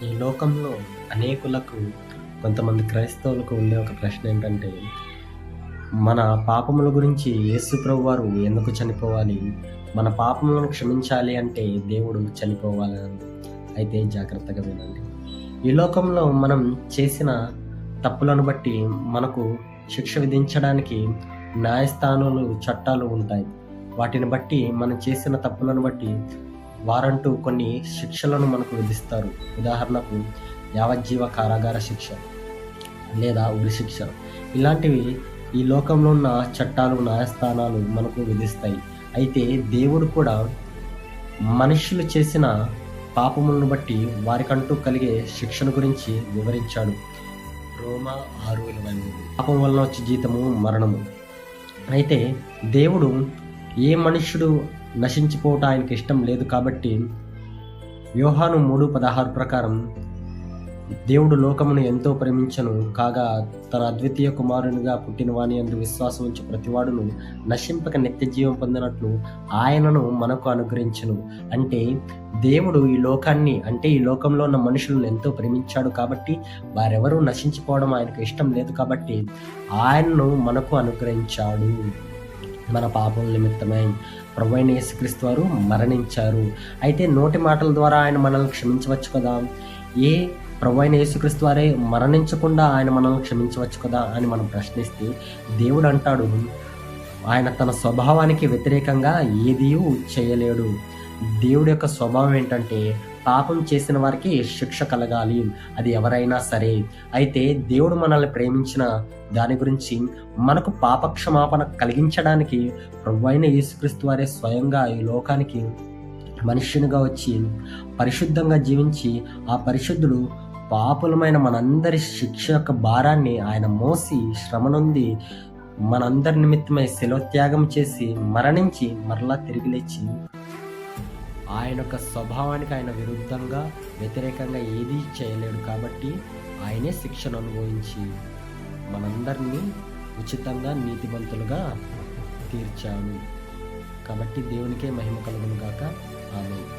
ఈ లోకంలో అనేకులకు కొంతమంది క్రైస్తవులకు ఉండే ఒక ప్రశ్న ఏంటంటే, మన పాపముల గురించి యేసు ప్రభువారు ఎందుకు చనిపోవాలి? మన పాపములను క్షమించాలి అంటే దేవుడు చనిపోవాలని. అయితే జాగ్రత్తగా వినండి. ఈ లోకంలో మనం చేసిన తప్పులను బట్టి మనకు శిక్ష విధించడానికి న్యాయస్థానాలు, చట్టాలు ఉంటాయి. వాటిని బట్టి మనం చేసిన తప్పులను బట్టి వారంటూ కొన్ని శిక్షలను మనకు విధిస్తారు. ఉదాహరణకు యావజ్జీవ కారాగార శిక్ష లేదా ఉరి శిక్ష. ఇలాంటివి ఈ లోకంలో ఉన్న చట్టాలు, న్యాయస్థానాలు మనకు విధిస్తాయి. అయితే దేవుడు కూడా మనుష్యులు చేసిన పాపములను బట్టి వారికంటూ కలిగే శిక్షను గురించి వివరించాడు. రోమా 6:28. పాపం వలన వచ్చే జీతము మరణము. అయితే దేవుడు ఏ మనుష్యుడు నశించిపోవటం ఆయనకి ఇష్టం లేదు కాబట్టి యోహాను 3:16 ప్రకారం దేవుడు లోకమును ఎంతో ప్రేమించను కాగా తన అద్వితీయ కుమారునిగా పుట్టిన వాని యందు విశ్వాసం ఉంచి ప్రతివాడును నశింపక నిత్య జీవం పొందినట్లు ఆయనను మనకు అనుగ్రహించను. అంటే దేవుడు ఈ లోకాన్ని, అంటే ఈ లోకంలో ఉన్న మనుషులను ఎంతో ప్రేమించాడు కాబట్టి వారెవరూ నశించిపోవడం ఆయనకు ఇష్టం లేదు కాబట్టి ఆయనను మనకు అనుగ్రహించాడు. మన పాపం నిమిత్తమై ప్రభువైన యేసుక్రీస్తు వారు మరణించారు. అయితే నోటి మాటల ద్వారా ఆయన మనల్ని క్షమించవచ్చు కదా? ఏ ప్రభువైన యేసుక్రీస్తు వారే మరణించకుండా ఆయన మనల్ని క్షమించవచ్చు కదా అని మనం ప్రశ్నిస్తే దేవుడు అంటాడు, ఆయన తన స్వభావానికి వ్యతిరేకంగా ఏదీయూ చేయలేడు. దేవుడి యొక్క స్వభావం ఏంటంటే పాపం చేసిన వారికి శిక్ష కలగాలి, అది ఎవరైనా సరే. అయితే దేవుడు మనల్ని ప్రేమించిన దాని గురించి మనకు పాపక్షమాపణ కలిగించడానికి ప్రభువైన యేసుక్రీస్తు వారే స్వయంగా ఈ లోకానికి మనుష్యునిగా వచ్చి పరిశుద్ధంగా జీవించి ఆ పరిశుద్ధుడు పాపులమైన మనందరి శిక్ష యొక్క భారాన్ని ఆయన మోసి శ్రమ నొంది మనందరి నిమిత్తమై శిలోత్యాగం చేసి మరణించి మరలా తిరిగి లేచి ఆయన యొక్క స్వభావానికి ఆయన విరుద్ధంగా, వ్యతిరేకంగా ఏదీ చేయలేడు కాబట్టి ఆయనే శిక్షను అనుభవించి మనందరినీ ఉచితంగా నీతిమంతులుగా తీర్చాడు. కాబట్టి దేవునికే మహిమ కలుగును గాక. ఆమేన్.